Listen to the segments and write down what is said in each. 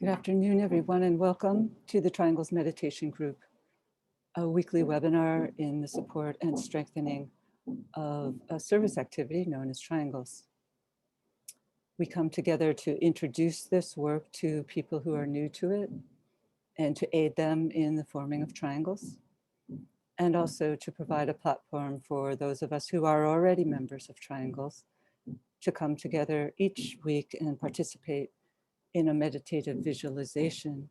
Good afternoon, everyone, and welcome to the Triangles Meditation Group, a weekly webinar in the support and strengthening of a service activity known as Triangles. We come together to introduce this work to people who are new to it and to aid them in the forming of triangles, and also to provide a platform for those of us who are already members of Triangles to come together each week and participate in a meditative visualization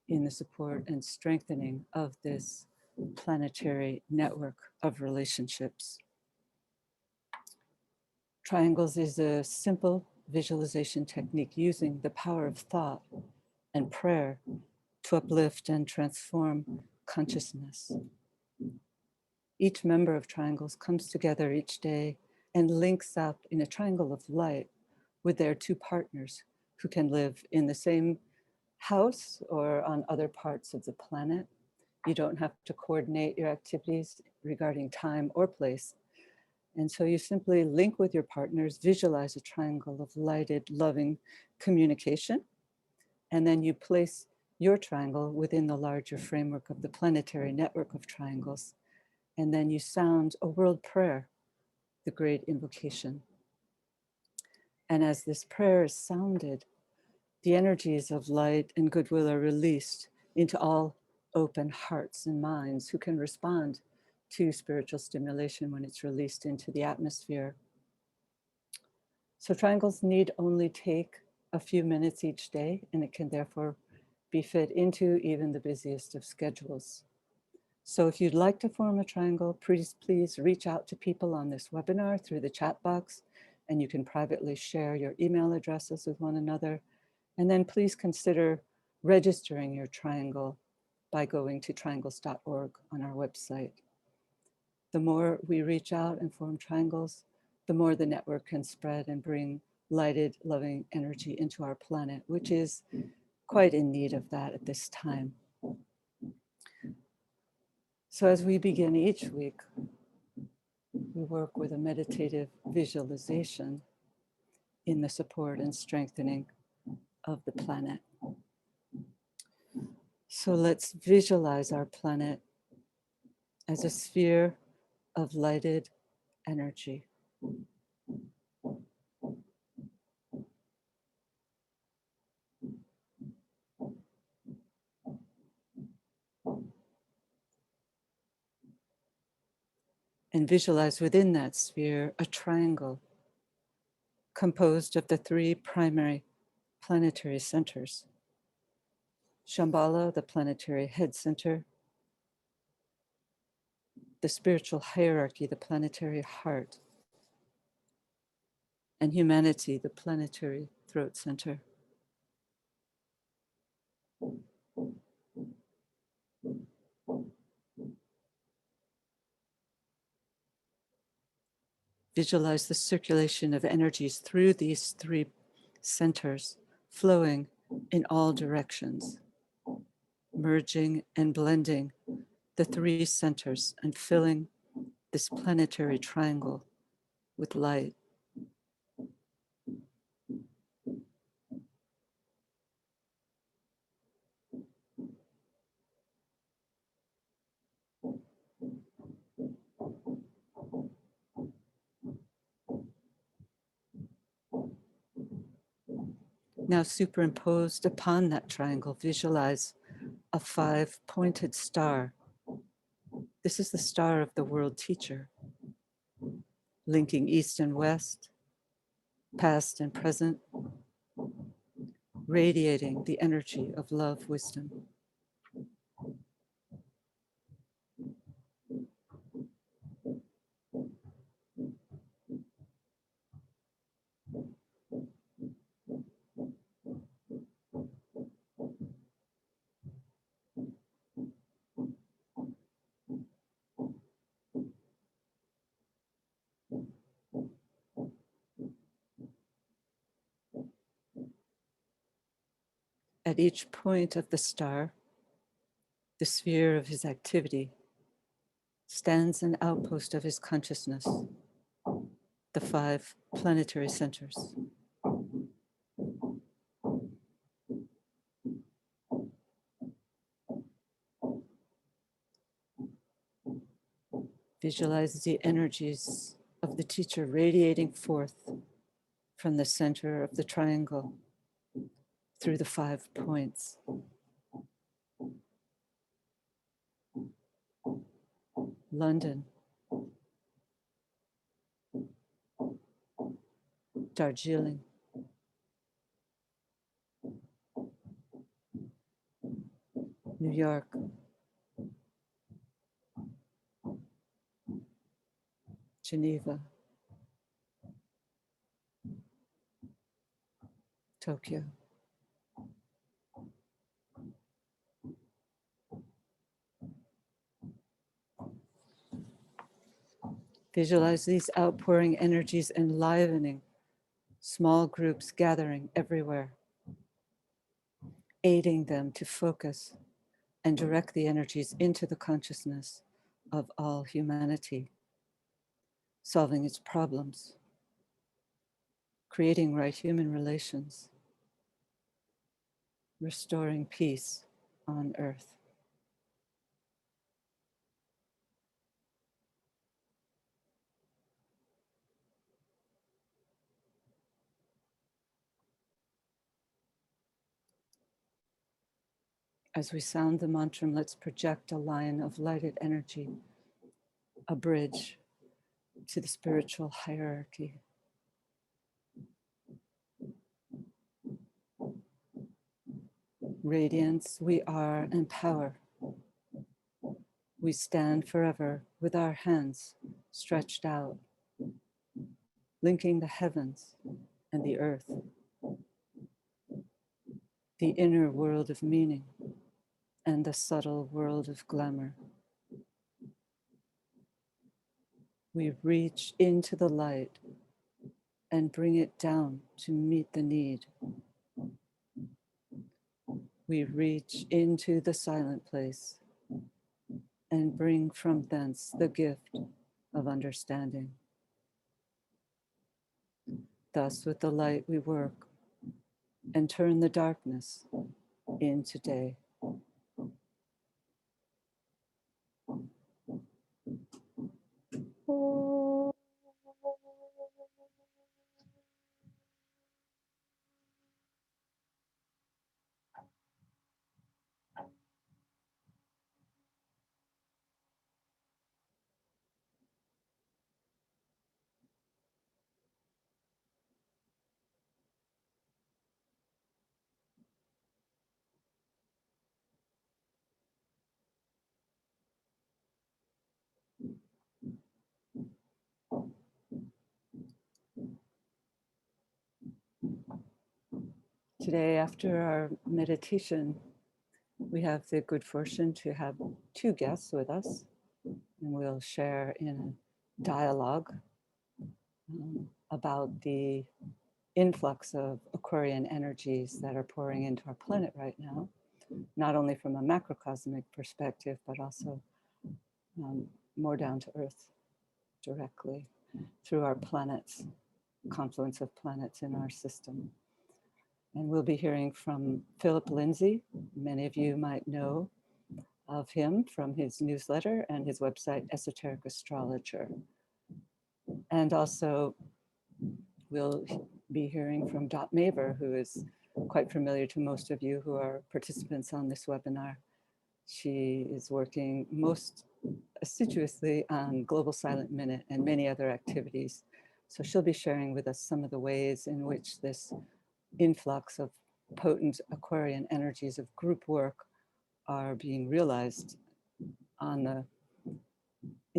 in the support and strengthening of this planetary network of relationships. Triangles is a simple visualization technique using the power of thought and prayer to uplift and transform consciousness. Each member of Triangles comes together each day and links up in a triangle of light with their two partners who can live in the same house or on other parts of the planet. You don't have to coordinate your activities regarding time or place. And so you simply link with your partners, visualize a triangle of lighted, loving communication, and then you place your triangle within the larger framework of the planetary network of triangles. And then you sound a world prayer, the great invocation. And as this prayer is sounded, the energies of light and goodwill are released into all open hearts and minds who can respond to spiritual stimulation when it's released into the atmosphere. So triangles need only take a few minutes each day, and it can therefore be fit into even the busiest of schedules. So if you'd like to form a triangle, please reach out to people on this webinar through the chat box, and you can privately share your email addresses with one another. And then please consider registering your triangle by going to triangles.org on our website. The more we reach out and form triangles, the more the network can spread and bring lighted, loving energy into our planet, which is quite in need of that at this time. So as we begin each week, we work with a meditative visualization in the support and strengthening of the planet. So let's visualize our planet as a sphere of lighted energy. And visualize within that sphere a triangle composed of the three primary planetary centers. Shambhala, the planetary head center, the spiritual hierarchy, the planetary heart, and humanity, the planetary throat center. Visualize the circulation of energies through these three centers, flowing in all directions, merging and blending the three centers and filling this planetary triangle with light. Now superimposed upon that triangle, visualize a 5-pointed star. This is the star of the world teacher, linking east and west, past and present, radiating the energy of love, wisdom. At each point of the star, the sphere of his activity, stands an outpost of his consciousness, the 5 planetary centers. Visualize the energies of the teacher radiating forth from the center of the triangle through the 5 points. London, Darjeeling, New York, Geneva, Tokyo. Visualize these outpouring energies enlivening small groups gathering everywhere, aiding them to focus and direct the energies into the consciousness of all humanity, solving its problems, creating right human relations, restoring peace on earth. As we sound the mantra, let's project a line of lighted energy, a bridge to the spiritual hierarchy. Radiance, we are, and power. We stand forever with our hands stretched out, linking the heavens and the earth, the inner world of meaning and the subtle world of glamour. We reach into the light and bring it down to meet the need. We reach into the silent place and bring from thence the gift of understanding. Thus, with the light we work and turn the darkness into day. Today, after our meditation, we have the good fortune to have 2 guests with us, and we'll share in a dialogue about the influx of Aquarian energies that are pouring into our planet right now, not only from a macrocosmic perspective, but also more down to earth directly through our planets, confluence of planets in our system. And we'll be hearing from Phillip Lindsay. Many of you might know of him from his newsletter and his website, Esoteric Astrologer. And also we'll be hearing from Dot Maver, who is quite familiar to most of you who are participants on this webinar. She is working most assiduously on Global Silent Minute and many other activities. So she'll be sharing with us some of the ways in which this influx of potent Aquarian energies of group work are being realized in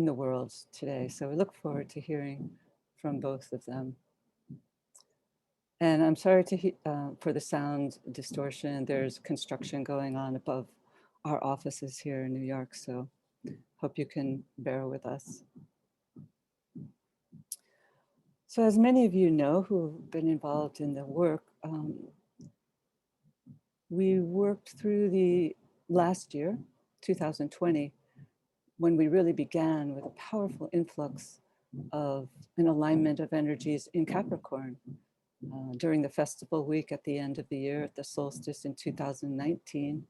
the world today. So we look forward to hearing from both of them. And I'm sorry for the sound distortion. There's construction going on above our offices here in New York, so hope you can bear with us. So as many of you know who've been involved in the work, we worked through the last year, 2020, when we really began with a powerful influx of an alignment of energies in Capricorn. During the festival week at the end of the year, at the solstice in 2019,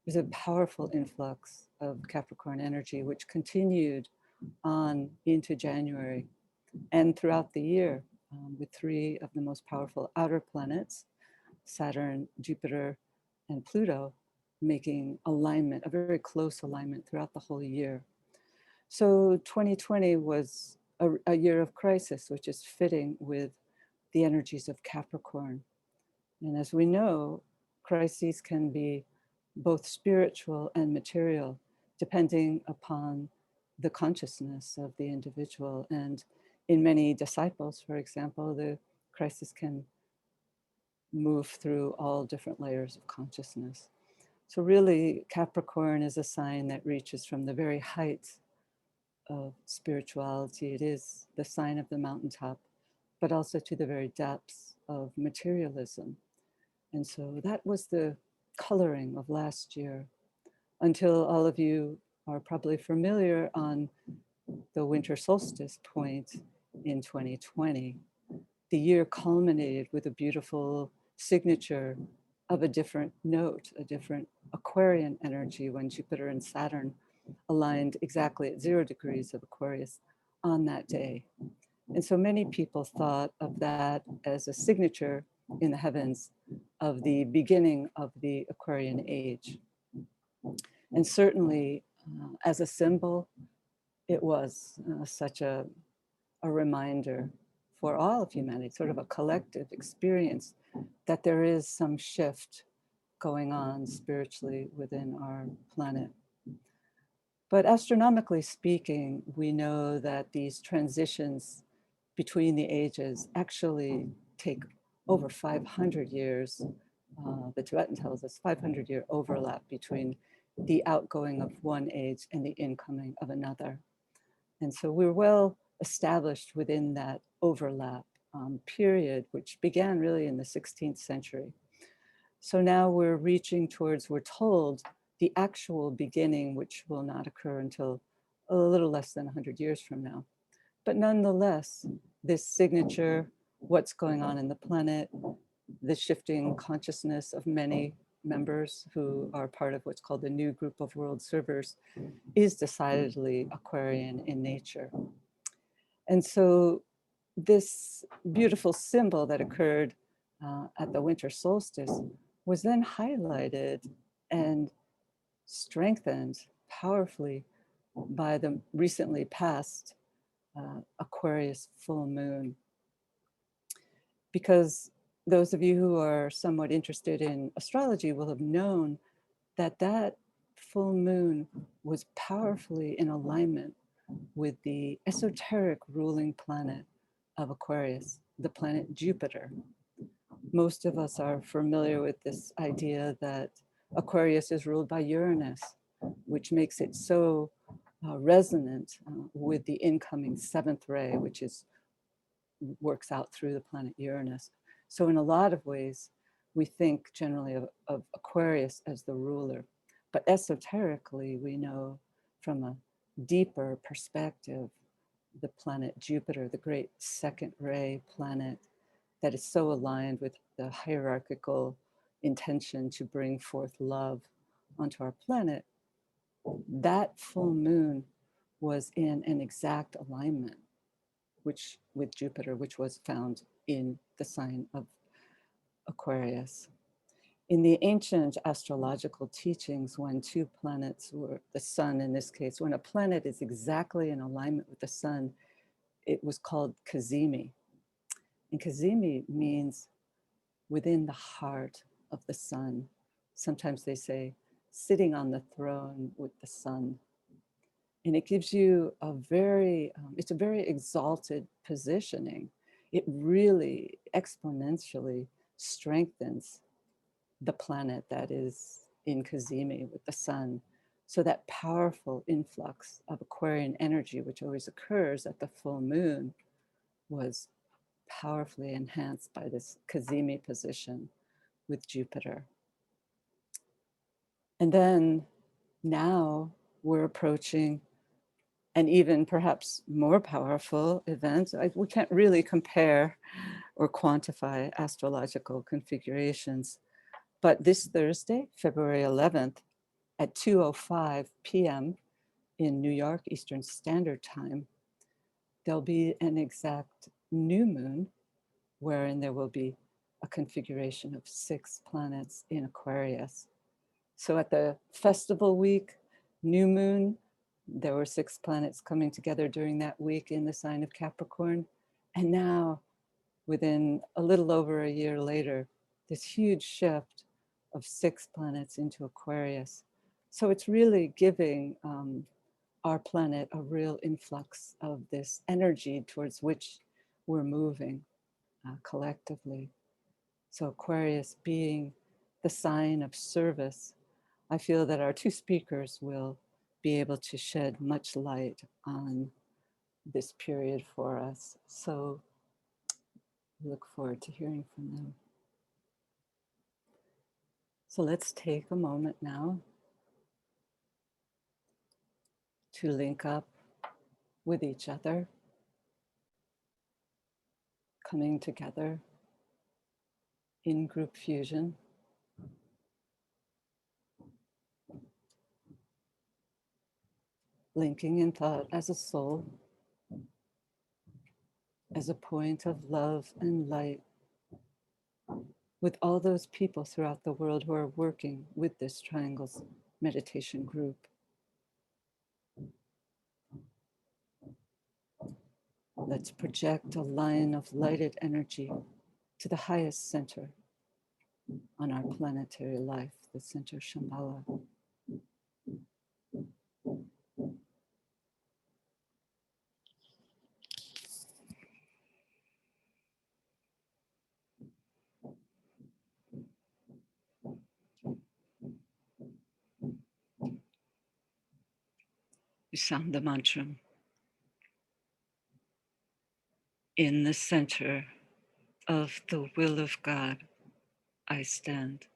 there's a powerful influx of Capricorn energy, which continued on into January and throughout the year, with three of the most powerful outer planets, Saturn, Jupiter, and Pluto, making alignment, a very close alignment throughout the whole year. So 2020 was a year of crisis, which is fitting with the energies of Capricorn. And as we know, crises can be both spiritual and material, depending upon the consciousness of the individual. And in many disciples, for example, the crisis can move through all different layers of consciousness. So really, Capricorn is a sign that reaches from the very heights of spirituality. It is the sign of the mountaintop, but also to the very depths of materialism. And so that was the coloring of last year, until all of you are probably familiar on the winter solstice point in 2020. The year culminated with a beautiful signature of a different note, a different Aquarian energy, when Jupiter and Saturn aligned exactly at 0 degrees of Aquarius on that day. And so many people thought of that as a signature in the heavens of the beginning of the Aquarian age. And certainly as a symbol, it was such a reminder for all of humanity, sort of a collective experience, that there is some shift going on spiritually within our planet. But astronomically speaking, we know that these transitions between the ages actually take over 500 years. The Tibetan tells us 500-year overlap between the outgoing of one age and the incoming of another. And so we're well established within that overlap period, which began really in the 16th century. So now we're reaching towards, we're told, the actual beginning, which will not occur until a little less than 100 years from now. But nonetheless, this signature, what's going on in the planet, the shifting consciousness of many members who are part of what's called the new group of world servers, is decidedly Aquarian in nature. And so this beautiful symbol that occurred at the winter solstice was then highlighted and strengthened powerfully by the recently passed Aquarius full moon. Because those of you who are somewhat interested in astrology will have known that that full moon was powerfully in alignment with the esoteric ruling planet of Aquarius, the planet Jupiter. Most of us are familiar with this idea that Aquarius is ruled by Uranus, which makes it so resonant with the incoming seventh ray, which works out through the planet Uranus. So in a lot of ways, we think generally of Aquarius as the ruler, but esoterically, we know from a deeper perspective, the planet Jupiter, the great second ray planet that is so aligned with the hierarchical intention to bring forth love onto our planet, that full moon was in an exact alignment with Jupiter, which was found in the sign of Aquarius. In the ancient astrological teachings, when two planets were, the sun in this case, when a planet is exactly in alignment with the sun, it was called Kazemi. And Kazemi means within the heart of the sun. Sometimes they say, sitting on the throne with the sun. And it gives you it's a very exalted positioning. It really exponentially strengthens the planet that is in Kazemi with the sun. So that powerful influx of Aquarian energy, which always occurs at the full moon, was powerfully enhanced by this Kazemi position with Jupiter. And then now we're approaching an even perhaps more powerful event. We can't really compare or quantify astrological configurations, but this Thursday, February 11th, at 2:05 p.m., in New York Eastern Standard Time, there'll be an exact new moon wherein there will be a configuration of 6 planets in Aquarius. So at the festival week, new moon, there were 6 planets coming together during that week in the sign of Capricorn. And now, within a little over a year later, this huge shift of 6 planets into Aquarius. So it's really giving our planet a real influx of this energy towards which we're moving collectively. So Aquarius being the sign of service, I feel that our 2 speakers will be able to shed much light on this period for us. So we look forward to hearing from them. So let's take a moment now to link up with each other, coming together in group fusion. Linking in thought as a soul, as a point of love and light with all those people throughout the world who are working with this Triangles meditation group. Let's project a line of lighted energy to the highest center on our planetary life, the center Shambhala. We sound the mantra. In the center of the will of God, I stand.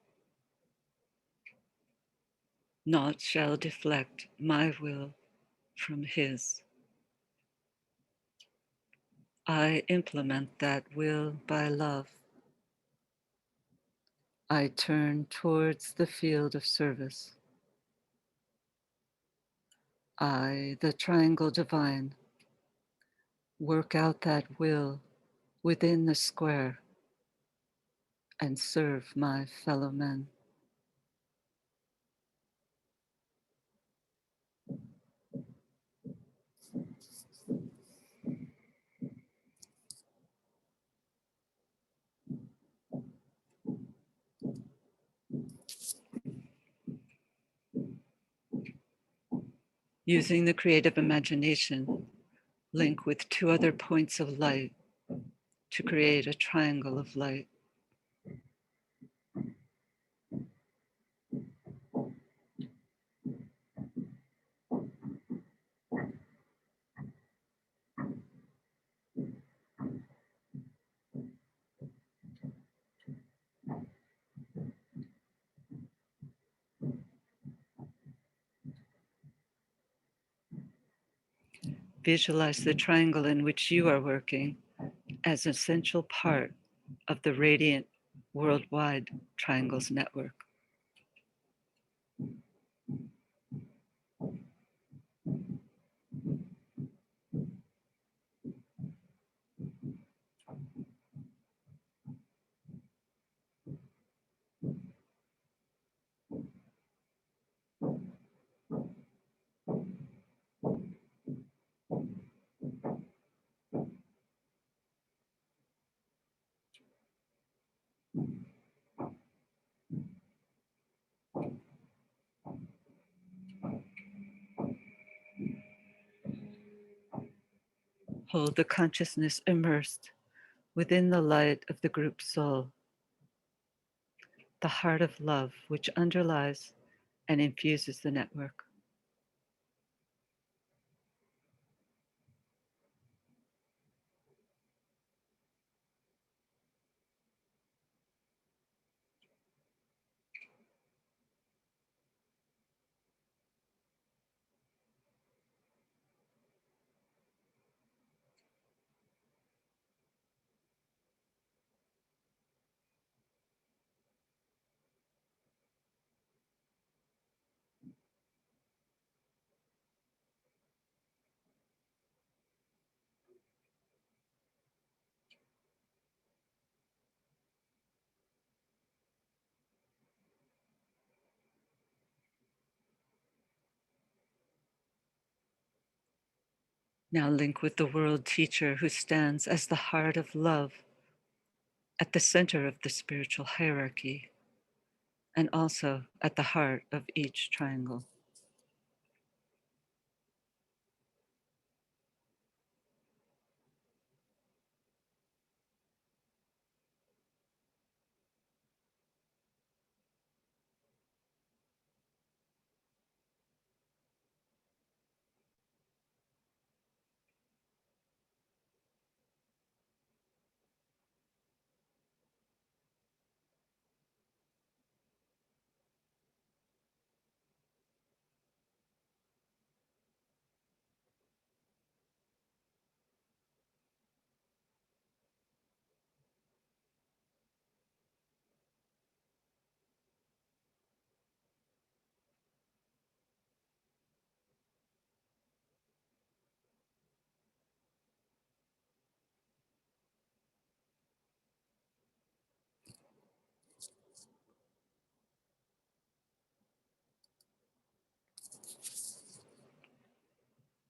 Naught shall deflect my will from His. I implement that will by love. I turn towards the field of service. I, the triangle divine, work out that will within the square and serve my fellow men. Using the creative imagination, link with 2 other points of light to create a triangle of light. Visualize the triangle in which you are working as an essential part of the radiant worldwide triangles network. Hold the consciousness immersed within the light of the group soul, the heart of love which underlies and infuses the network. Now link with the world teacher who stands as the heart of love at the center of the spiritual hierarchy and also at the heart of each triangle.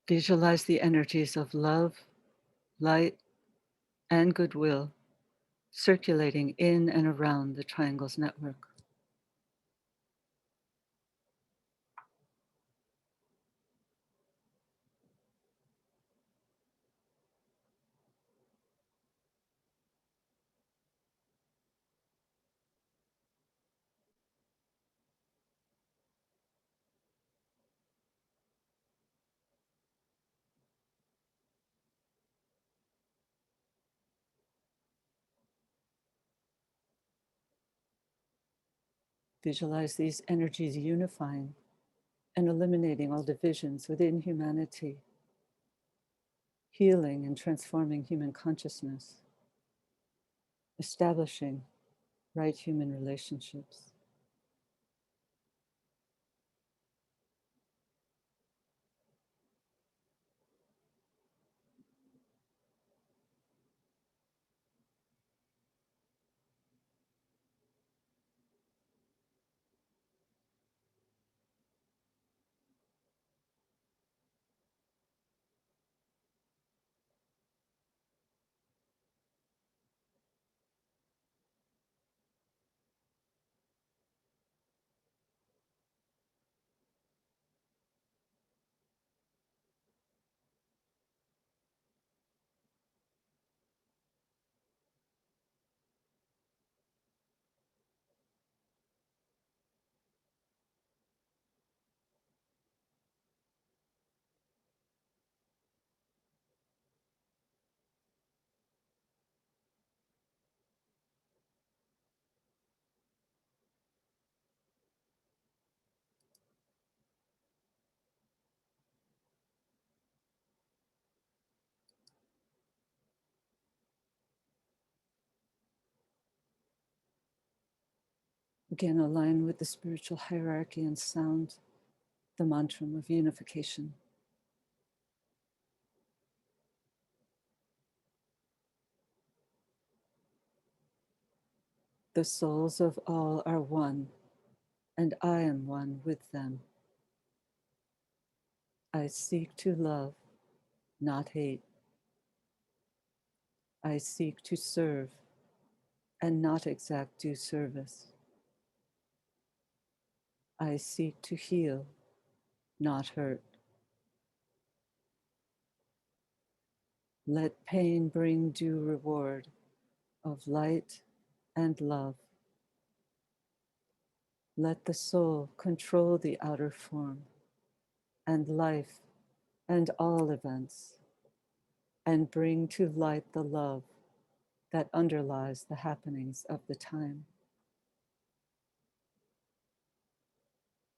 Visualize the energies of love, light, and goodwill circulating in and around the triangle's network. Visualize these energies unifying and eliminating all divisions within humanity, healing and transforming human consciousness, establishing right human relationships. Again, align with the spiritual hierarchy and sound the mantra of unification. The souls of all are one, and I am one with them. I seek to love, not hate. I seek to serve and not exact due service. I seek to heal, not hurt. Let pain bring due reward of light and love. Let the soul control the outer form and life and all events, and bring to light the love that underlies the happenings of the time.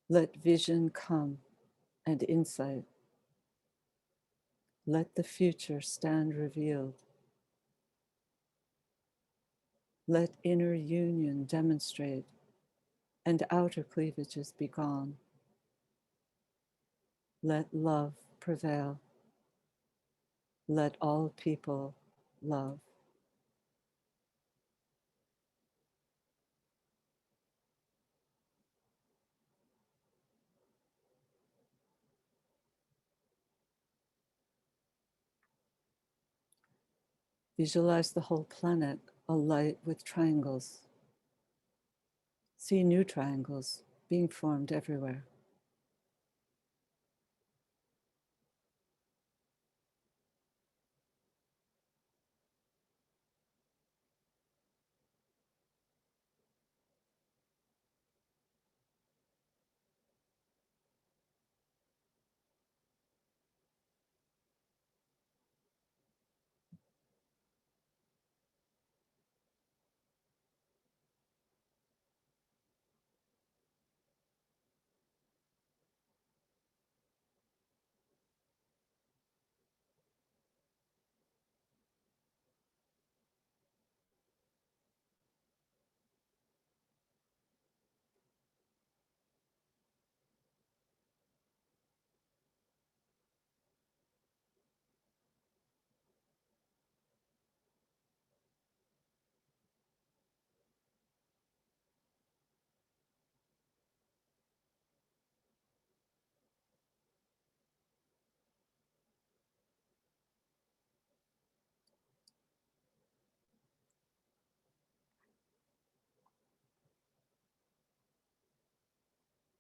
Let vision come and insight. Let the future stand revealed. Let inner union demonstrate and outer cleavages be gone. Let love prevail. Let all people love. Visualize the whole planet alight with triangles. See new triangles being formed everywhere.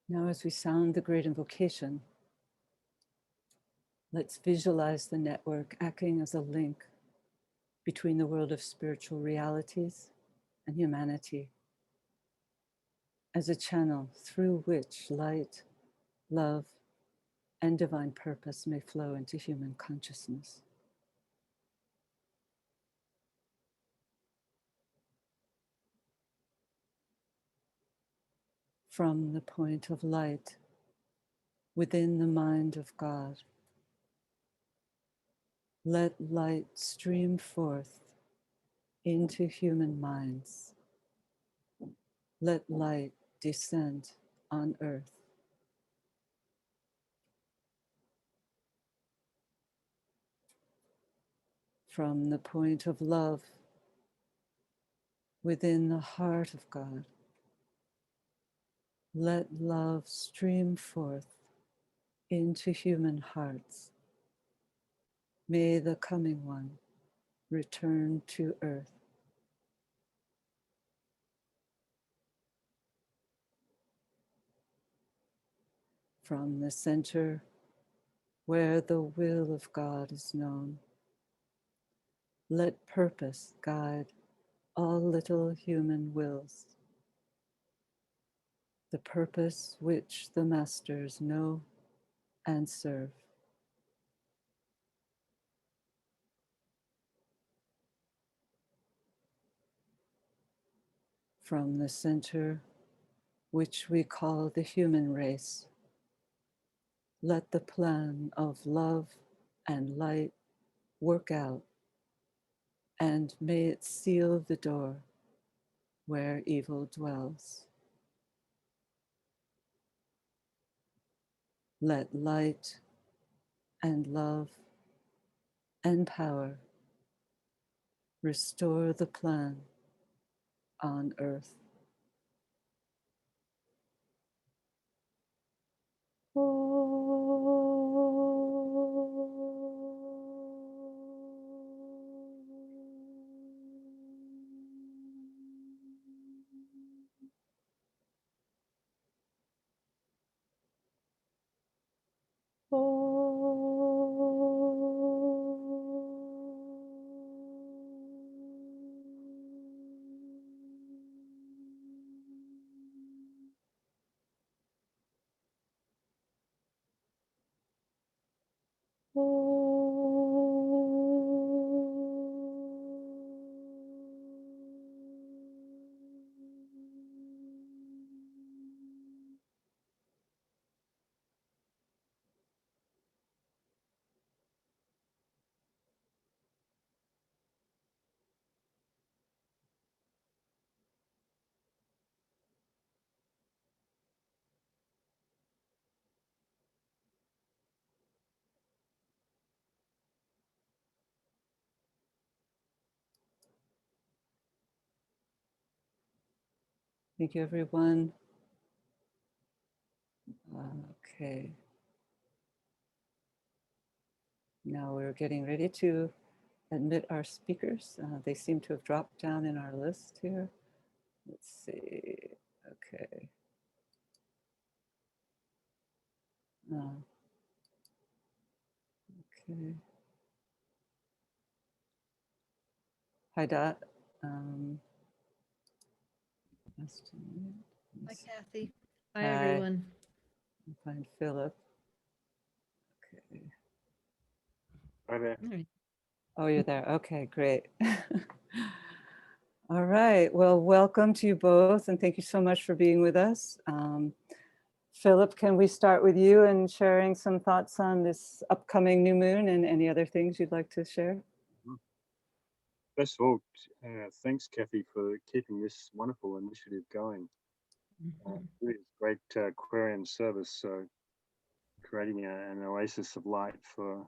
Now, as we sound the great invocation, let's visualize the network acting as a link between the world of spiritual realities and humanity, as a channel through which light, love, and divine purpose may flow into human consciousness. From the point of light within the mind of God, let light stream forth into human minds. Let light descend on earth. From the point of love within the heart of God, let love stream forth into human hearts. May the coming one return to earth. From the center where the will of God is known, let purpose guide all little human wills, the purpose which the masters know and serve. From the center which we call the human race, let the plan of love and light work out, and may it seal the door where evil dwells. Let light and love and power restore the plan on earth. Thank you, everyone. Okay. Now we're getting ready to admit our speakers. They seem to have dropped down in our list here. Let's see. Okay. Okay. Hi, Dot. Hi, Kathy. Hi, Hi. everyone. I'll find Phillip. Okay. Hi there. All right. Oh, you're there. Okay, great. All right. Well, welcome to you both, and thank you so much for being with us. Phillip, can we start with you and sharing some thoughts on this upcoming new moon and any other things you'd like to share? First of all, thanks, Kathy, for keeping this wonderful initiative going. Really great Aquarian service, so creating an oasis of light for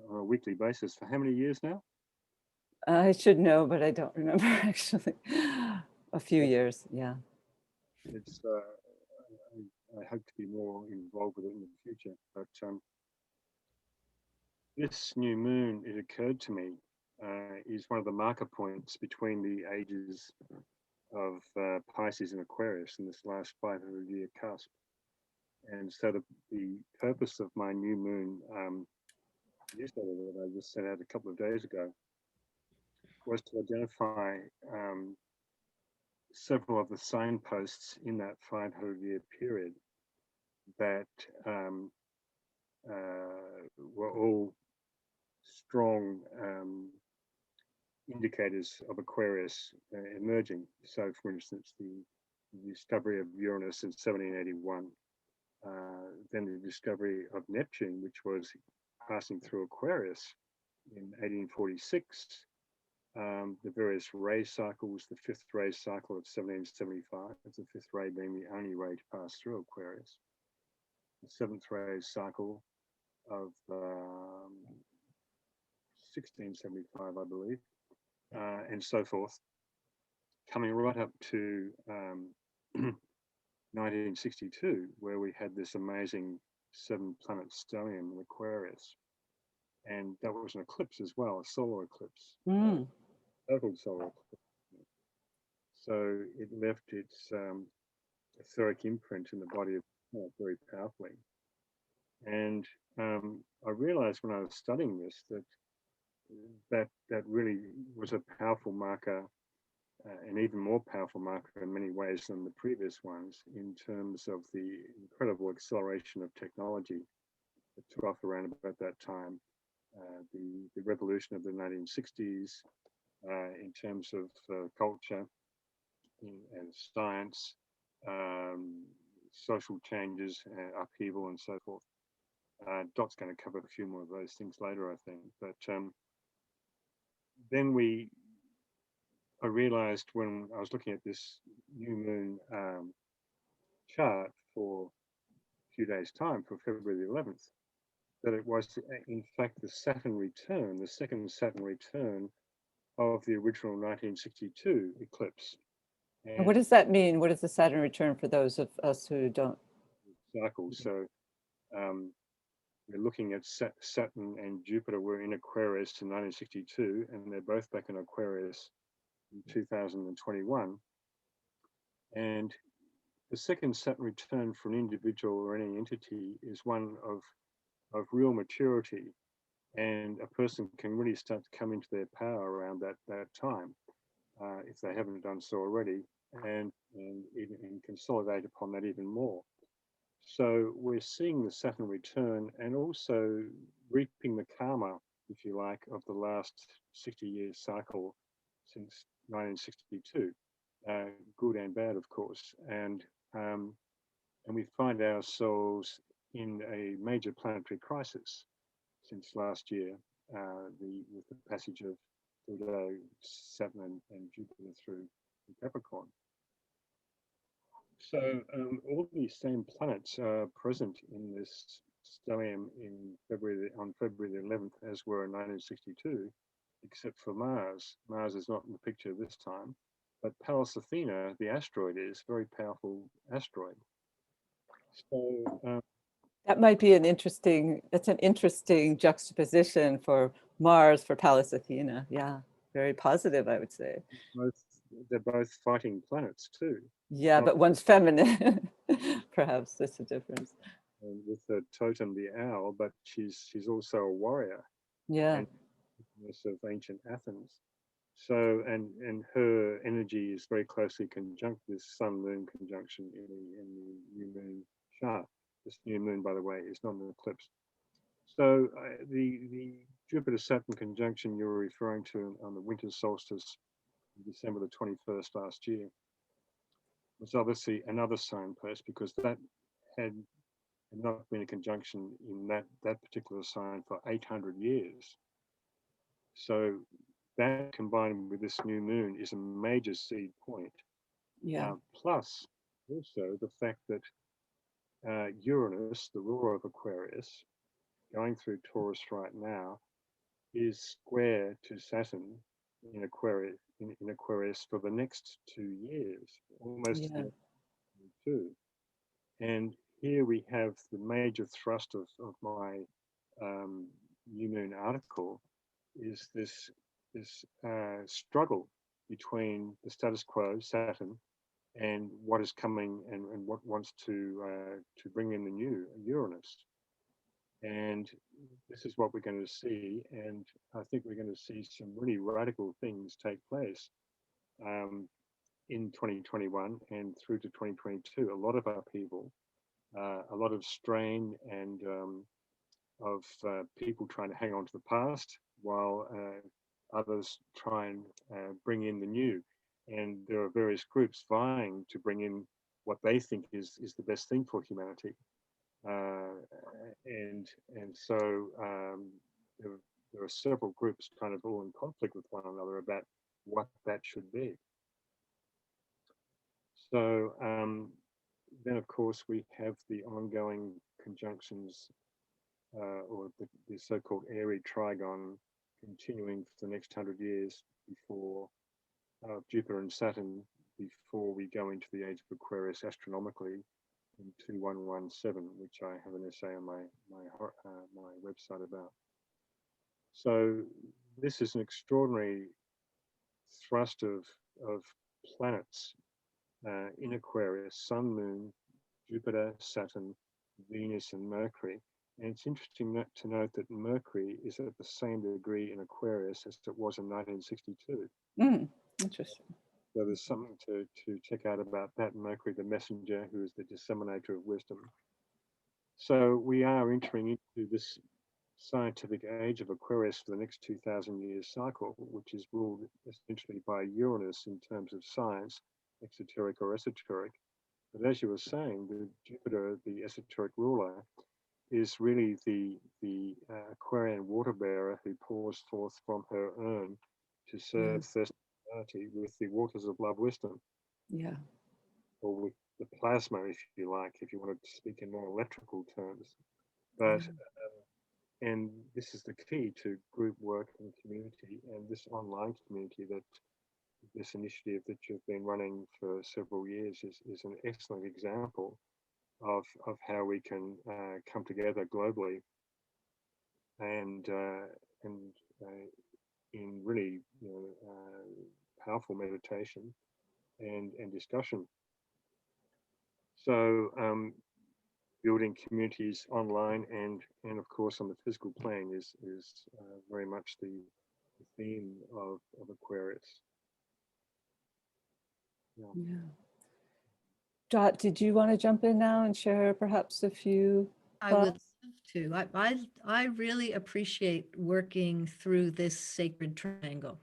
on a weekly basis. For how many years now? I should know, but I don't remember actually. A few years, yeah. It's I hope to be more involved with it in the future. But this new moon, it occurred to me, is one of the marker points between the ages of Pisces and Aquarius in this last 500-year cusp. And so the purpose of my new moon newsletter that I just sent out a couple of days ago was to identify several of the signposts in that 500-year period that were all strong indicators of Aquarius emerging. So, for instance, the discovery of Uranus in 1781, then the discovery of Neptune, which was passing through Aquarius in 1846, the various ray cycles, the fifth ray cycle of 1775, the fifth ray being the only ray to pass through Aquarius, the seventh ray cycle of 1675, I believe, and so forth, coming right up to 1962, where we had this amazing 7-planet stellium in Aquarius. And that was an eclipse as well, a solar eclipse, total solar eclipse. So it left its etheric imprint in the body of the planet very powerfully. And I realized when I was studying this that really was a powerful marker, an even more powerful marker in many ways than the previous ones, in terms of the incredible acceleration of technology that took off around about that time. The revolution of the 1960s in terms of culture and science, social changes, upheaval, and so forth. Dot's going to cover a few more of those things later, I think. But then I realized when I was looking at this new moon chart for a few days' time, for February the 11th, that it was in fact the Saturn return, the second Saturn return of the original 1962 eclipse. And what does that mean? What is the Saturn return for those of us who don't? Cycles. So we're looking at Saturn and Jupiter were in Aquarius in 1962, and they're both back in Aquarius in 2021. And the second Saturn return for an individual or any entity is one of real maturity, and a person can really start to come into their power around that time, if they haven't done so already, and consolidate upon that even more. So we're seeing the Saturn return and also reaping the karma, if you like, of the last 60-year cycle since 1962, good and bad, of course. And we find ourselves in a major planetary crisis since last year, with the passage of Pluto, Saturn, and Jupiter through Capricorn. So all these same planets are present in this stellium on February the 11th, as were in 1962, except for Mars. Mars is not in the picture this time, but Pallas Athena, the asteroid, is a very powerful asteroid. So That might be an interesting juxtaposition for Mars for Pallas Athena. Yeah, very positive, I would say. both, they're both fighting planets too. Yeah, Not but one's feminine. Perhaps that's the difference. with the totem, the owl, but she's also a warrior Yeah, and of ancient Athens. So, and her energy is very closely conjunct this Sun Moon conjunction in the new moon chart. This new moon, by the way, is not an eclipse. So the Jupiter Saturn conjunction you were referring to on the winter solstice, December the 21st last year, was obviously another signpost because that had not been a conjunction in that particular sign for 800 years. So that combined with this new moon is a major seed point. yeah, Plus, also the fact that Uranus, the ruler of Aquarius, going through Taurus right now, is square to Saturn in Aquarius for the next 2 years, almost yeah, two. And here we have the major thrust of my new moon article is this struggle between the status quo, Saturn, and what is coming and what wants to bring in the new Uranus. And this is what we're going to see. And I think we're going to see some really radical things take place in 2021 and through to 2022. A lot of upheaval, a lot of strain and of people trying to hang on to the past while others try and bring in the new. And there are various groups vying to bring in what they think is the best thing for humanity. Uh, and so there, there are several groups kind of all in conflict with one another about what that should be. So then, of course, we have the ongoing conjunctions or the so-called airy trigon continuing for the next 100 years before Jupiter and Saturn, before we go into the age of Aquarius astronomically in 2117, which I have an essay on my website about. So this is an extraordinary thrust of planets in Aquarius: Sun, Moon, Jupiter, Saturn, Venus, and Mercury. And it's interesting to note that Mercury is at the same degree in Aquarius as it was in 1962. Interesting. So there's something to check out about that. Mercury, the messenger, who is the disseminator of wisdom. So we are entering into this scientific age of Aquarius for the next 2,000 years cycle, which is ruled essentially by Uranus in terms of science, exoteric or esoteric. But as you were saying, the Jupiter, the esoteric ruler, is really the Aquarian water bearer who pours forth from her urn to serve thirsty humanity with the waters of love wisdom, Yeah. or with the plasma, if you like, if you wanted to speak in more electrical terms. But and this is the key to group work and community, and this online community that this initiative that you've been running for several years is an excellent example of how we can come together globally and in really powerful meditation and discussion. So building communities online and of course on the physical plane is very much the theme of Aquarius. Yeah. Dot, did you want to jump in now and share perhaps a few I would thoughts? love to. I really appreciate working through this sacred triangle,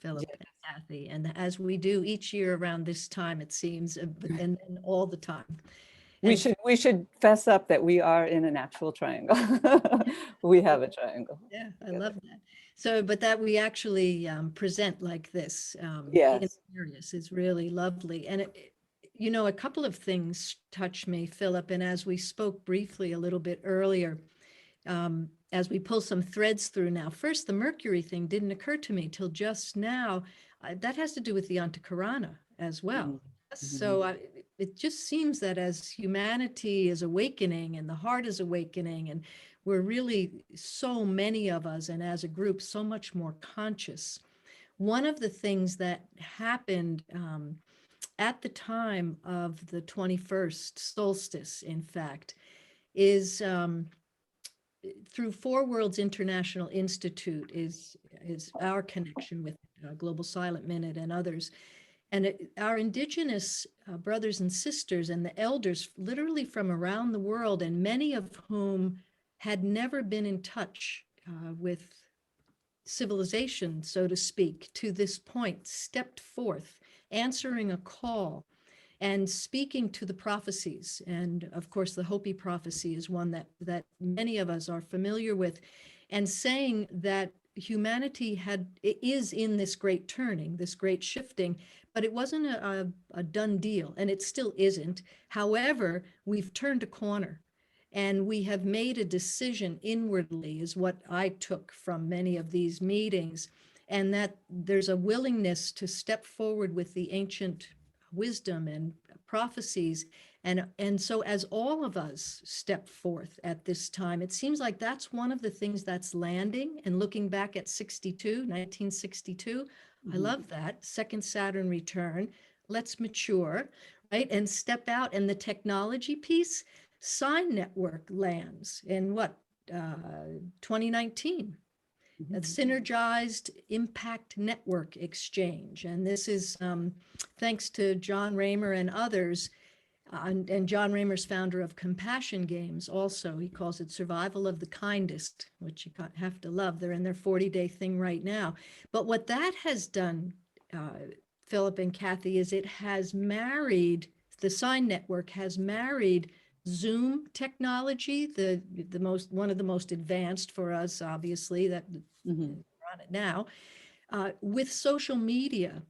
Philip and Kathy. And as we do each year around this time, it seems, and all the time. We And should fess up that we are in an actual triangle. We have a triangle. yeah, I love that. So, but that we actually present like this in Yes. Aquarius is really lovely. And a couple of things touch me, Philip. And as we spoke briefly a little bit earlier, as we pull some threads through now, first, the Mercury thing didn't occur to me till just now. That has to do with the Antakarana as well. Mhm. So it just seems that as humanity is awakening and the heart is awakening, and we're really, so many of us, and as a group, so much more conscious. One of the things that happened at the time of the 21st solstice, in fact, is through Four Worlds International Institute is our connection with Global Silent Minute and others. And our indigenous brothers and sisters and the elders literally from around the world, and many of whom had never been in touch with civilization, so to speak, to this point, stepped forth, answering a call and speaking to the prophecies. And of course, the Hopi Prophecy is one that many of us are familiar with, and saying that humanity is in this great turning, this great shifting, but it wasn't a done deal, and it still isn't. However, we've turned a corner. And we have made a decision inwardly, is what I took from many of these meetings, and that there's a willingness to step forward with the ancient wisdom and prophecies. And so as all of us step forth at this time, it seems like that's one of the things that's landing. And looking back at 1962, I love that. Second Saturn return. Let's mature, right? And step out. And the technology piece, Sign Network lands in what, 2019, a synergized impact network exchange. And this is thanks to John Raymer and others. And John Raymer's founder of Compassion Games also. He calls it Survival of the Kindest, which you have to love. They're in their 40-day thing right now. But what that has done, Philip and Kathy, is it has married, the Sign Network has married Zoom technology, one of the most advanced for us, obviously, that we're on it now, with social media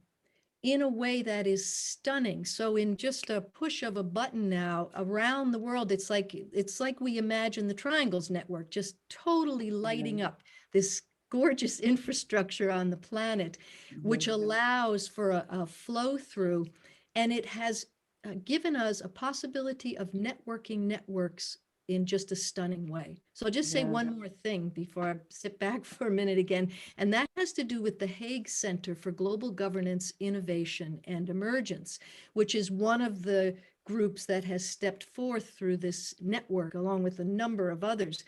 in a way that is stunning. So in just a push of a button now around the world, it's like we imagine the Triangles Network just totally lighting up this gorgeous infrastructure on the planet, which allows for a flow through. And it has given us a possibility of networking networks in just a stunning way. So I'll just say one more thing before I sit back for a minute again, and that has to do with the Hague Center for Global Governance, Innovation, and Emergence, which is one of the groups that has stepped forth through this network, along with a number of others.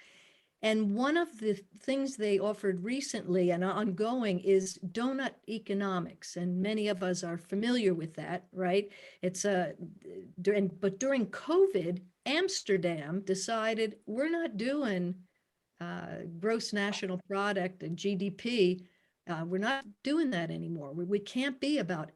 And one of the things they offered recently and ongoing is donut economics. And many of us are familiar with that, right? But during COVID, Amsterdam decided we're not doing gross national product and GDP. We're not doing that anymore. We can't be about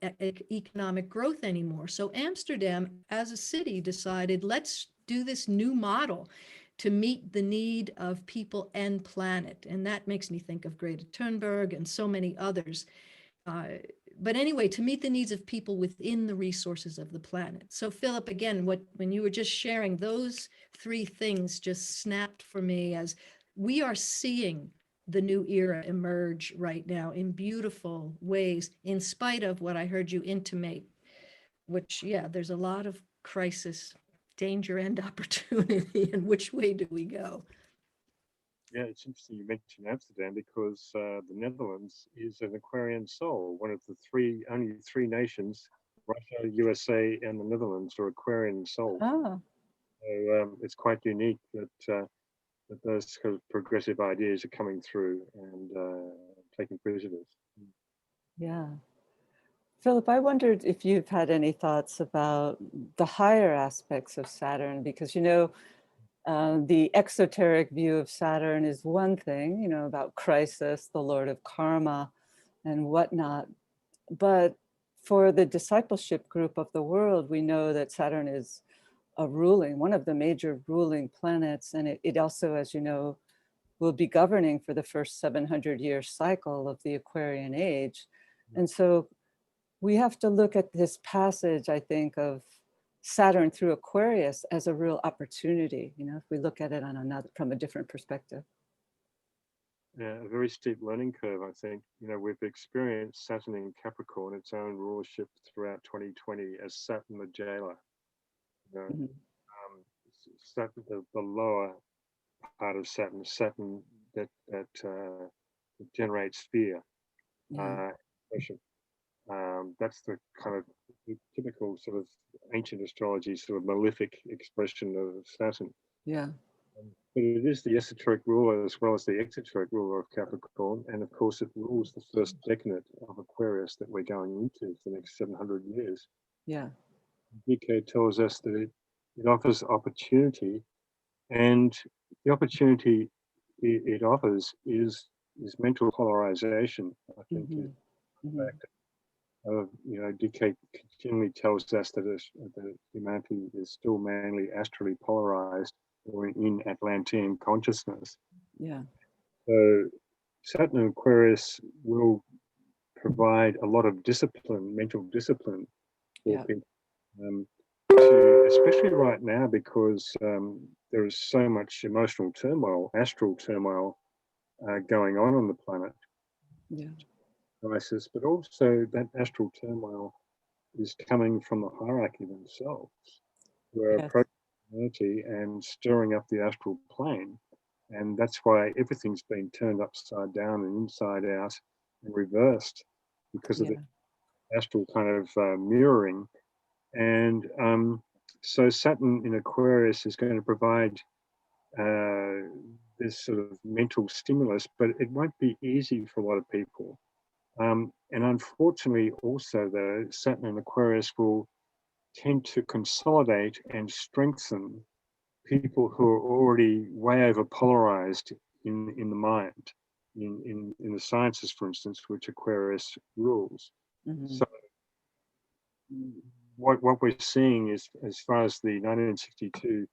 economic growth anymore. So Amsterdam, as a city, decided, let's do this new model to meet the need of people and planet. And that makes me think of Greta Thunberg and so many others. But anyway, to meet the needs of people within the resources of the planet. So Philip, again, when you were just sharing, those three things just snapped for me, as we are seeing the new era emerge right now in beautiful ways, in spite of what I heard you intimate, which, there's a lot of crisis, danger, and opportunity. And which way do we go? Yeah, it's interesting you mentioned Amsterdam, because the Netherlands is an Aquarian soul. One of the only three nations, Russia, USA, and the Netherlands, are Aquarian souls. Ah, So it's quite unique that those kind of progressive ideas are coming through and taking precedence. yeah. Philip, I wondered if you've had any thoughts about the higher aspects of Saturn, because, the exoteric view of Saturn is one thing, about crisis, the Lord of karma and whatnot. But for the discipleship group of the world, we know that Saturn is one of the major ruling planets. And it also, as you know, will be governing for the first 700-year cycle of the Aquarian age. And so we have to look at this passage, I think, of Saturn through Aquarius as a real opportunity, if we look at it from a different perspective. Yeah, a very steep learning curve, I think. We've experienced Saturn in Capricorn, its own rulership throughout 2020 as Saturn the jailer. You know, Mhm. Saturn, the lower part of Saturn that generates fear, Yeah. pressure. That's the kind of the typical sort of ancient astrology sort of malefic expression of Saturn. Yeah. But it is the esoteric ruler as well as the exoteric ruler of Capricorn. And of course, it rules the first decanate of Aquarius that we're going into for the next 700 years. Yeah. DK tells us that it offers opportunity, and the opportunity it offers is mental polarization. I think Mhm. Mhm. DK continually tells us that humanity is still mainly astrally polarized or in Atlantean consciousness. Yeah. So Saturn in Aquarius will provide a lot of discipline, mental discipline for Yeah. people, especially right now because there is so much emotional turmoil, astral turmoil going on the planet, Yeah. crisis, but also that astral turmoil is coming from the hierarchy themselves, who are Yes. approaching humanity and stirring up the astral plane. And that's why everything's been turned upside down and inside out and reversed because of the Yeah. astral kind of mirroring. And so Saturn in Aquarius is going to provide this sort of mental stimulus, but it won't be easy for a lot of people. And unfortunately, also, the Saturn in Aquarius will tend to consolidate and strengthen people who are already way over polarized in the mind, in the sciences, for instance, which Aquarius rules. Mhm. So what we're seeing is, as far as the 1962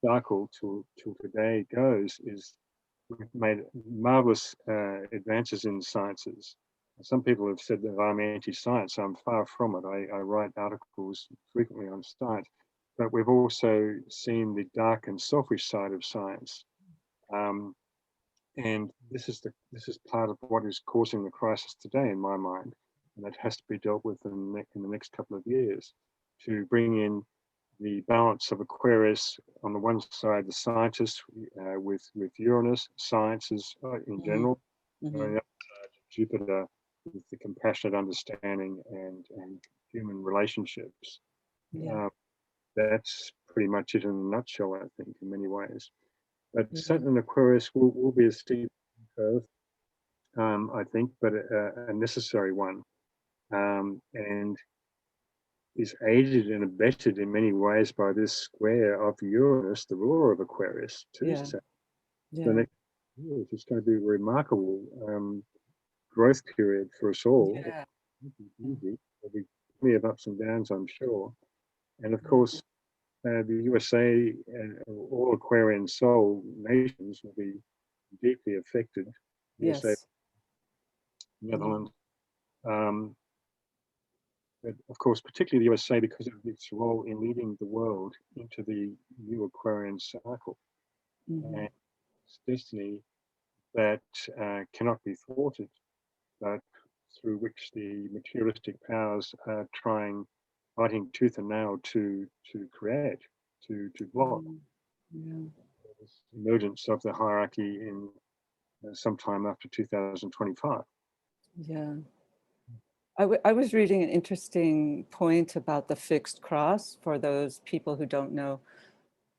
cycle till today goes, is we've made marvelous advances in sciences. Some people have said that I'm anti-science. I'm far from it. I write articles frequently on science, but we've also seen the dark and selfish side of science. Um, and this is part of what is causing the crisis today, in my mind, and that has to be dealt with in the next couple of years to bring in the balance of Aquarius on the one side, the scientists with Uranus, sciences in Mhm. general, and on Mhm. the other side, Jupiter with the compassionate understanding and human relationships. Yeah. Uh, that's pretty much it in a nutshell, I think, in many ways. But Yeah. Saturn in Aquarius will be a steep curve, I think, but a necessary one, and is aided and abetted in many ways by this square of Uranus, the ruler of Aquarius, to Yeah. Saturn. The Yeah. next years is going to be a remarkable growth period for us all. It Yeah. won't be easy. There'll be plenty of ups and downs, I'm sure. And of course, the USA and all Aquarian soul nations will be deeply affected. USA, Yes. Yeah. Netherlands, um, but of course, particularly the USA because of its role in leading the world into the new Aquarian cycle Mhm. and its destiny that cannot be thwarted, but through which the materialistic powers are fighting tooth and nail to create, to block Mm. Yeah. this emergence of the hierarchy in sometime after 2025. Yeah. I was reading an interesting point about the fixed cross. For those people who don't know,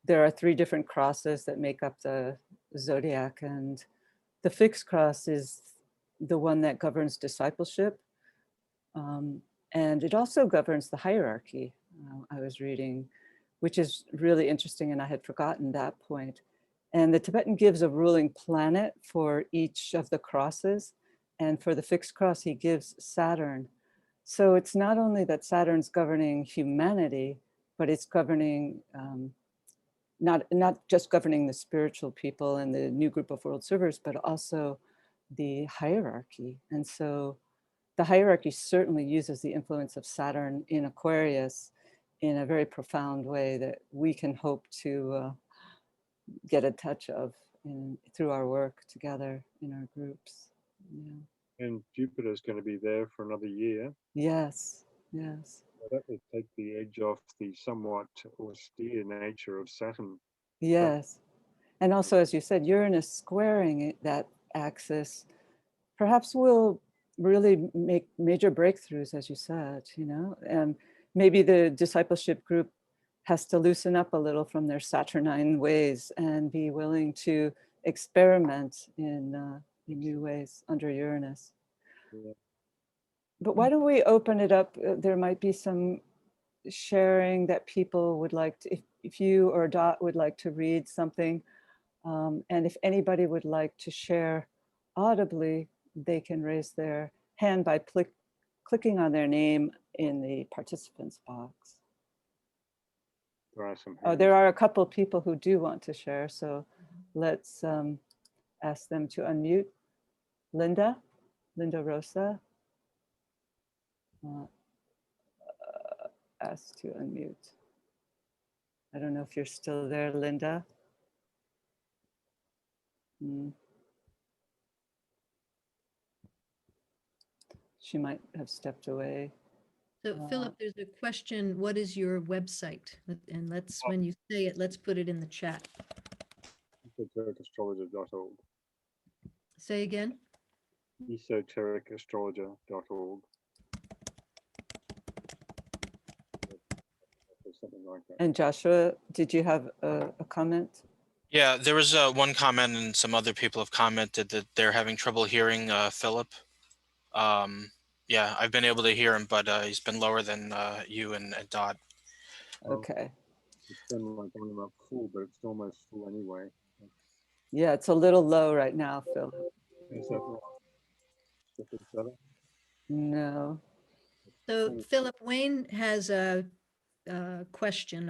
there are 3 different crosses that make up the zodiac, and the fixed cross is the one that governs discipleship, um, and it also governs the hierarchy. I was reading, which is really interesting, and I had forgotten that point. And the Tibetan gives a ruling planet for each of the crosses, and for the fixed cross, he gives Saturn. So it's not only that Saturn's governing humanity, but it's governing not just governing the spiritual people and the new group of world servers, but also the hierarchy. And so the hierarchy certainly uses the influence of Saturn in Aquarius in a very profound way that we can hope to get a touch of through our work together in our groups. Yeah. And Jupiter is going to be there for another year. Yes. Yes. That would take the edge off the somewhat austere nature of Saturn. Yes. And also, as you said, Uranus squaring that axis perhaps will really make major breakthroughs, as you said, and maybe the discipleship group has to loosen up a little from their Saturnine ways and be willing to experiment in new ways under Uranus. Yeah. But why don't we open it up? There might be some sharing that people would like to, if you or Dot would like to read something, and if anybody would like to share audibly, they can raise their hand by clicking on their name in the participants box. There are some Oh, there are a couple people who do want to share, so let's ask them to unmute. Linda Rosa, asked to unmute. I don't know if you're still there, Linda. She might have stepped away. So Philip, there's a question, what is your website? And let's, when you say it, let's put it in the chat. esotericastrologer.org. Say again? esotericastrologer.org. Something like that. And Joshua, did you have a comment? Yeah, there was one comment, and some other people have commented that they're having trouble hearing Philip. Yeah, I've been able to hear him, but he's been lower than you and Dot. Okay. It's been like on and up full, but it's almost full anyway. Yeah, it's a little low right now, Philip. Is that right? Is that better? No. So Philip, Wayne has a question.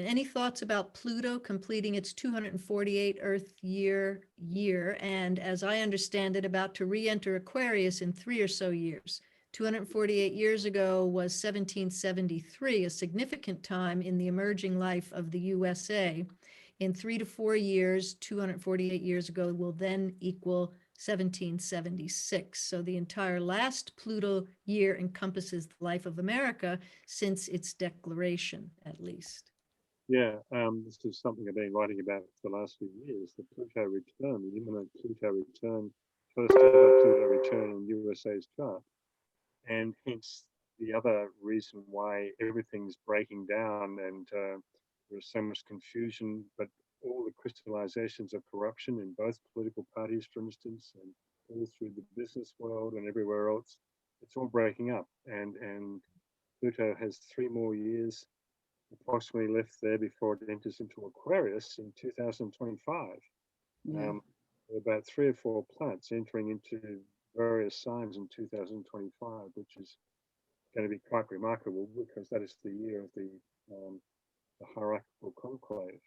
Any thoughts about Pluto completing its 248 Earth year, and as I understand it, about to re-enter Aquarius in 3 or so years? 248 years ago was 1773, a significant time in the emerging life of the USA. In 3 to 4 years, 248 years ago will then equal 1776. So the entire last Pluto year encompasses the life of America since its declaration, at least. Yeah, this is something I've been writing about for the last few years. The Pluto return, the imminent Pluto return, first ever Pluto return in USA's chart. And hence the other reason why everything's breaking down and there's so much confusion, but all the crystallizations of corruption in both political parties, for instance, and all through the business world and everywhere else, it's all breaking up. And Pluto has 3 more years approximately left there before it enters into Aquarius in 2025. Yeah. About 3 or 4 planets entering into various signs in 2025, which is going to be quite remarkable because that is the year of the hierarchical conclave.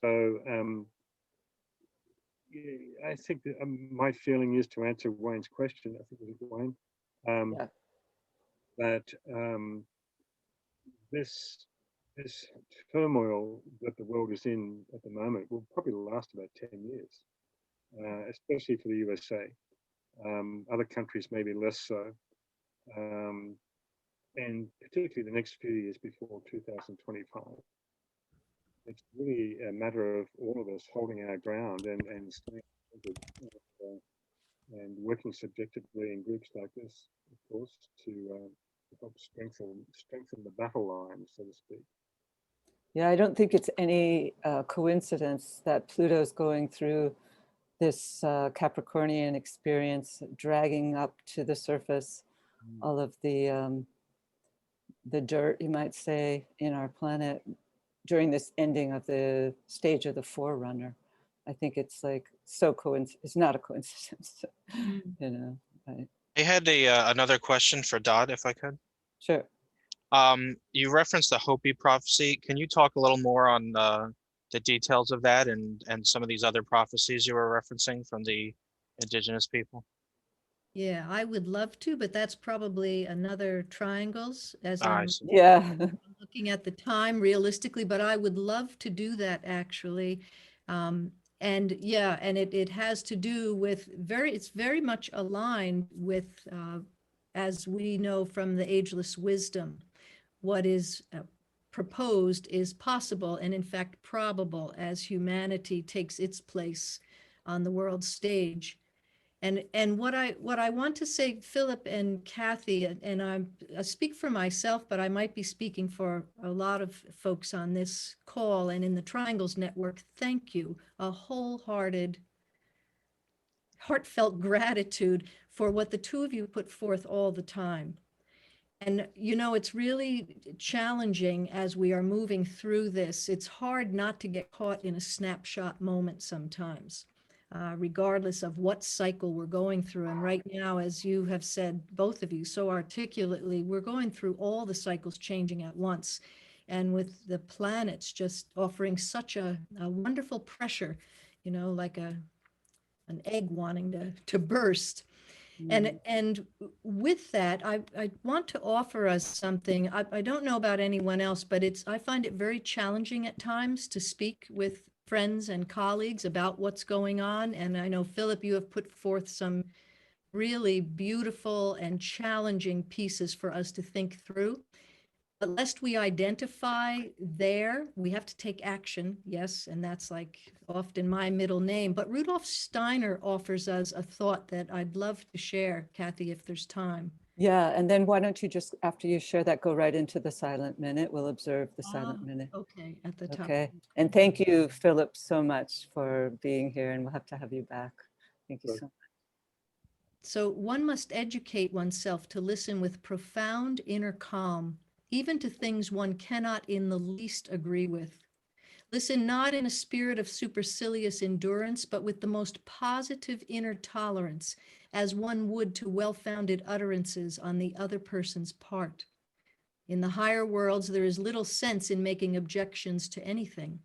So I think that, my feeling is, to answer Wayne's question, I think it was Wayne, that this turmoil that the world is in at the moment will probably last about 10 years, especially for the USA. Other countries maybe less so. And particularly the next few years before 2025. It's really a matter of all of us holding our ground and staying and working subjectively in groups like this, of course, to help strengthen the battle line, so to speak. Yeah, I don't think it's any coincidence that Pluto's going through this Capricornian experience, dragging up to the surface all of the dirt, you might say, in our planet during this ending of the stage of the forerunner. I think it's like it's not a coincidence, Right? I had another question for Dot, if I could. Sure. You referenced the Hopi Prophecy. Can you talk a little more on the details of that and some of these other prophecies you were referencing from the indigenous people? Yeah, I would love to, but that's probably another triangles as I I'm see. Yeah. looking at the time realistically, but I would love to do that actually. And it has to do with it's very much aligned with as we know from the ageless wisdom, what is proposed is possible and in fact probable as humanity takes its place on the world stage. And what I want to say, Philip and Kathy, and I speak for myself, but I might be speaking for a lot of folks on this call and in the Triangles Network, thank you. A wholehearted, heartfelt gratitude for what the two of you put forth all the time. And, you know, it's really challenging as we are moving through this. It's hard not to get caught in a snapshot moment sometimes. Regardless of what cycle we're going through. And right now, as you have said, both of you so articulately, we're going through all the cycles changing at once. And with the planets just offering such a wonderful pressure, you know, like an egg wanting to burst. And with that, I want to offer us something. I don't know about anyone else, but I find it very challenging at times to speak with friends and colleagues about what's going on. And I know, Philip, you have put forth some really beautiful and challenging pieces for us to think through. But lest we identify there, we have to take action. Yes, and that's like often my middle name. But Rudolf Steiner offers us a thought that I'd love to share, Kathy, if there's time. Yeah, and then why don't you just, after you share that, go right into the silent minute. We'll observe the silent minute. Okay, at the top. Okay, and thank you, Philip, so much for being here, and we'll have to have you back. Thank you so much. So one must educate oneself to listen with profound inner calm, even to things one cannot in the least agree with. Listen not in a spirit of supercilious endurance, but with the most positive inner tolerance, as one would to well-founded utterances on the other person's part. In the higher worlds, there is little sense in making objections to anything.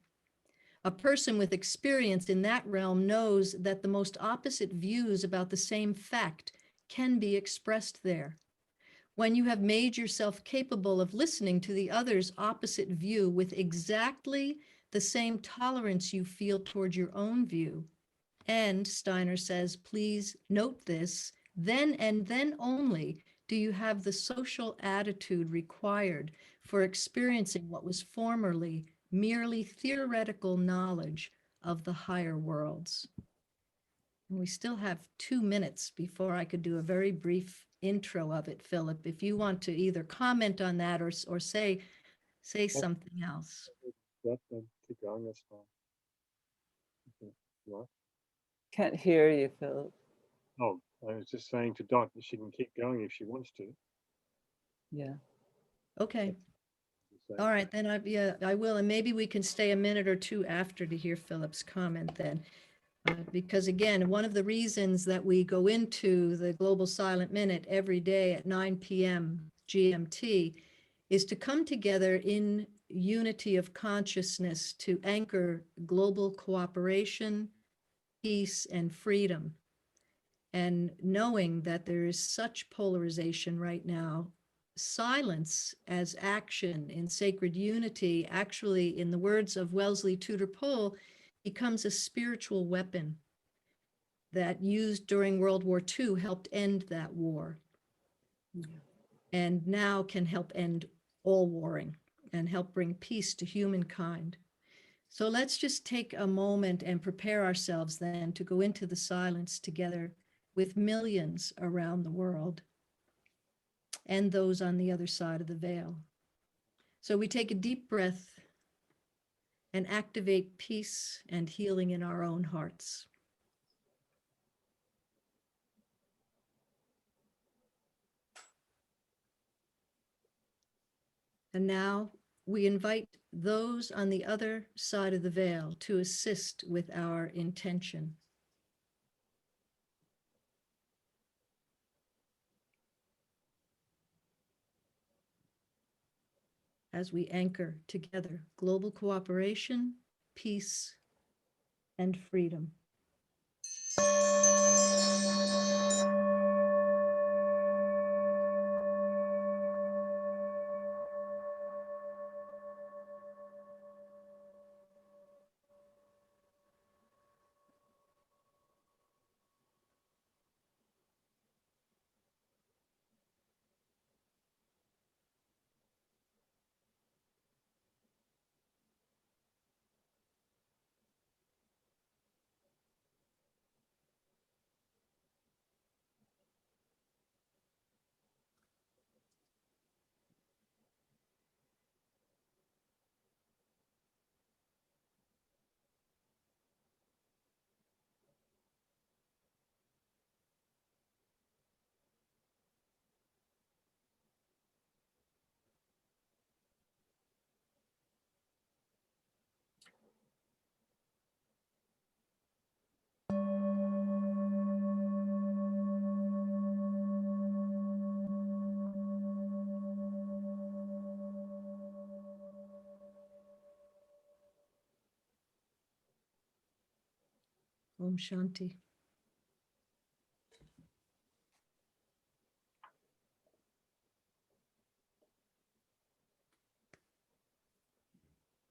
A person with experience in that realm knows that the most opposite views about the same fact can be expressed there. When you have made yourself capable of listening to the other's opposite view with exactly the same tolerance you feel toward your own view, and Steiner says, please note this, then and then only do you have the social attitude required for experiencing what was formerly merely theoretical knowledge of the higher worlds. And we still have 2 minutes before I could do a very brief intro of it, Philip. If you want to either comment on that or say something else. Yep, keep going, that's fine. Okay. What? Can't hear you, Philip. Oh, I was just saying to Dot that she can keep going if she wants to. Yeah. Okay. So, All right, then I will. And maybe we can stay a minute or two after to hear Philip's comment then. Because again, one of the reasons that we go into the Global Silent Minute every day at 9 p.m. GMT is to come together in unity of consciousness to anchor global cooperation, peace, and freedom. And knowing that there is such polarization right now, silence as action in sacred unity, actually, in the words of Wellesley Tudor Pole, becomes a spiritual weapon that used during World War II helped end that war. Yeah. And now can help end all warring and help bring peace to humankind. So let's just take a moment and prepare ourselves then to go into the silence together with millions around the world and those on the other side of the veil. So we take a deep breath and activate peace and healing in our own hearts. And now we invite those on the other side of the veil to assist with our intention. As we anchor together global cooperation, peace, and freedom. Om Shanti.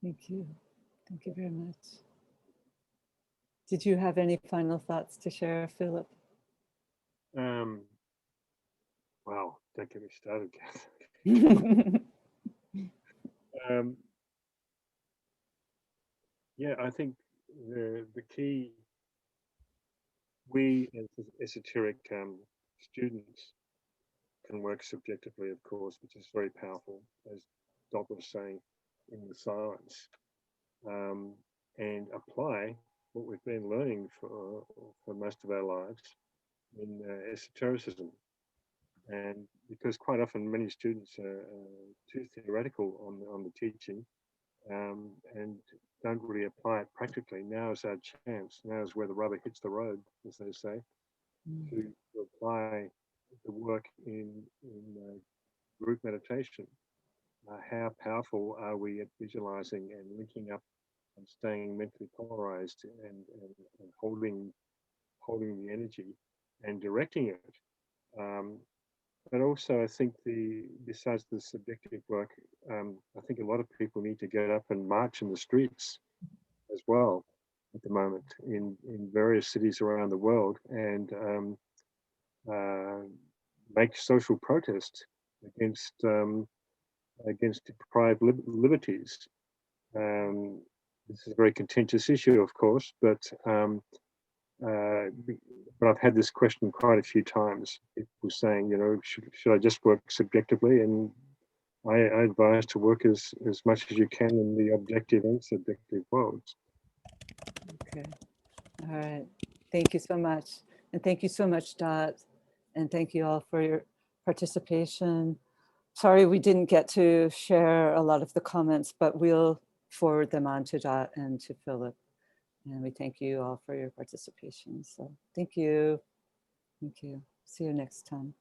Thank you. Thank you very much. Did you have any final thoughts to share, Philip? Wow, don't get me started, Kath. Yeah, I think the key, we as esoteric students can work subjectively, of course, which is very powerful, as Dot was saying, in the silence, and apply what we've been learning for most of our lives in esotericism. And because quite often many students are too theoretical on the teaching, and don't really apply it practically. Now is our chance. Now is where the rubber hits the road, as they say, to apply the work in group meditation. How powerful are we at visualizing and linking up and staying mentally polarized and holding the energy and directing it? But also, I think besides the subjective work, I think a lot of people need to get up and march in the streets as well at the moment in various cities around the world, and make social protest against deprived liberties. This is a very contentious issue, of course, but I've had this question quite a few times. People saying, should I just work subjectively? And I advise to work as much as you can in the objective and subjective worlds. Okay. All right. Thank you so much. And thank you so much, Dot. And thank you all for your participation. Sorry we didn't get to share a lot of the comments, but we'll forward them on to Dot and to Philip. And we thank you all for your participation. So thank you. Thank you. See you next time.